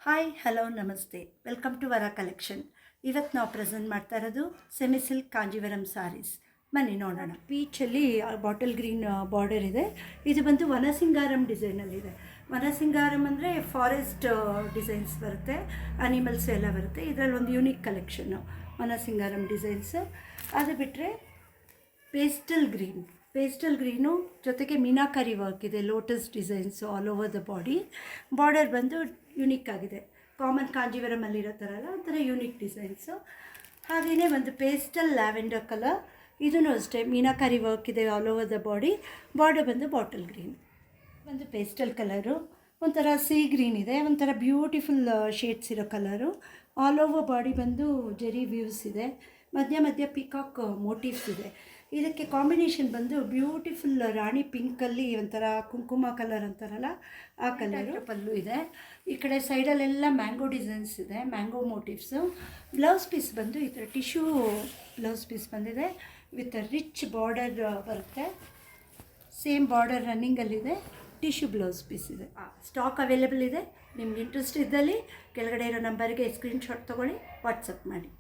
Hi hello ನಮಸ್ತೆ welcome to ವರ collection. ಇವತ್ತು ನಾವು ಪ್ರೆಸೆಂಟ್ ಮಾಡ್ತಾ ಇರೋದು ಸೆಮಿ ಸಿಲ್ಕ್ ಕಾಂಜೀವರಂ ಸಾರೀಸ್. ಬನ್ನಿ ನೋಡೋಣ. ಪೀಚಲ್ಲಿ ಬಾಟಲ್ ಗ್ರೀನ್ ಬಾರ್ಡರ್ ಇದೆ. ಇದು ಬಂದು ವನಸಿಂಗಾರಂ ಡಿಸೈನಲ್ಲಿದೆ. ವನಸಿಂಗಾರಂ ಅಂದರೆ ಫಾರೆಸ್ಟ್ ಡಿಸೈನ್ಸ್ ಬರುತ್ತೆ, ಅನಿಮಲ್ಸ್ ಎಲ್ಲ ಬರುತ್ತೆ. ಇದರಲ್ಲಿ ಒಂದು ಯೂನಿಕ್ ಕಲೆಕ್ಷನ್ನು ವನಸಿಂಗಾರಂ ಡಿಸೈನ್ಸು. ಅದು ಬಿಟ್ಟರೆ ಪೇಸ್ಟಲ್ ಗ್ರೀನು ಜೊತೆಗೆ ಮೀನಾಕರಿ ವರ್ಕ್ ಇದೆ, lotus designs all over the border ಬಂದು ಯುನಿಕ್ ಆಗಿದೆ. ಕಾಮನ್ ಕಾಂಜೀವರಮಲ್ಲಿರೋ ಥರ ಅಲ್ಲ, ಒಂಥರ ಯೂನಿಕ್ ಡಿಸೈನ್ಸು. ಹಾಗೆಯೇ ಒಂದು ಪೇಸ್ಟಲ್ ಲ್ಯಾವೆಂಡರ್ ಕಲರ್, ಇದೂ ಅಷ್ಟೇ ಮೀನಾಕರಿ ವರ್ಕ್ ಇದೆ ಆಲ್ ಓವರ್ ದ ಬಾರ್ಡರ್ ಬಂದು ಬಾಟಲ್ ಗ್ರೀನ್. ಒಂದು ಪೇಸ್ಟಲ್ ಕಲರು, ಒಂಥರ ಸೀ ಗ್ರೀನ್ ಇದೆ, ಒಂಥರ ಬ್ಯೂಟಿಫುಲ್ ಶೇಡ್ಸ್ ಇರೋ ಕಲರು. ಆಲ್ ಓವರ್ ಬಾಡಿ ಬಂದು ಜೆರಿ ವ್ಯೂಸ್ ಇದೆ, ಮಧ್ಯ ಪಿಕಾಕ್ ಮೋಟಿವ್ಸ್ ಇದೆ. ಇದಕ್ಕೆ ಕಾಂಬಿನೇಷನ್ ಬಂದು ಬ್ಯೂಟಿಫುಲ್ ರಾಣಿ ಪಿಂಕಲ್ಲಿ ಒಂಥರ ಕುಂಕುಮ ಕಲರ್ ಅಂತಾರಲ್ಲ ಆ ಕಲರು ಪಲ್ಲು ಇದೆ. ಈ ಕಡೆ ಸೈಡಲ್ಲೆಲ್ಲ ಮ್ಯಾಂಗೋ ಡಿಸೈನ್ಸ್ ಇದೆ, ಮ್ಯಾಂಗೋ ಮೋಟಿವ್ಸು. ಬ್ಲೌಸ್ ಪೀಸ್ ಬಂದು ಈ ಥರ ಟಿಶ್ಯೂ ಬ್ಲೌಸ್ ಪೀಸ್ ಬಂದಿದೆ ವಿತ್ ರಿಚ್ ಬಾರ್ಡರ್ ಬರುತ್ತೆ. ಸೇಮ್ ಬಾರ್ಡರ್ ರನ್ನಿಂಗಲ್ಲಿದೆ, ಟಿಶ್ಯೂ ಬ್ಲೌಸ್ ಪೀಸ್ ಇದೆ. ಸ್ಟಾಕ್ ಅವೈಲೇಬಲ್ ಇದೆ. ನಿಮ್ಗೆ ಇಂಟ್ರೆಸ್ಟ್ ಇದ್ದಲ್ಲಿ ಕೆಳಗಡೆ ಇರೋ ನಂಬರ್ಗೆ ಸ್ಕ್ರೀನ್ಶಾಟ್ ತೊಗೊಳ್ಳಿ, ವಾಟ್ಸಪ್ ಮಾಡಿ.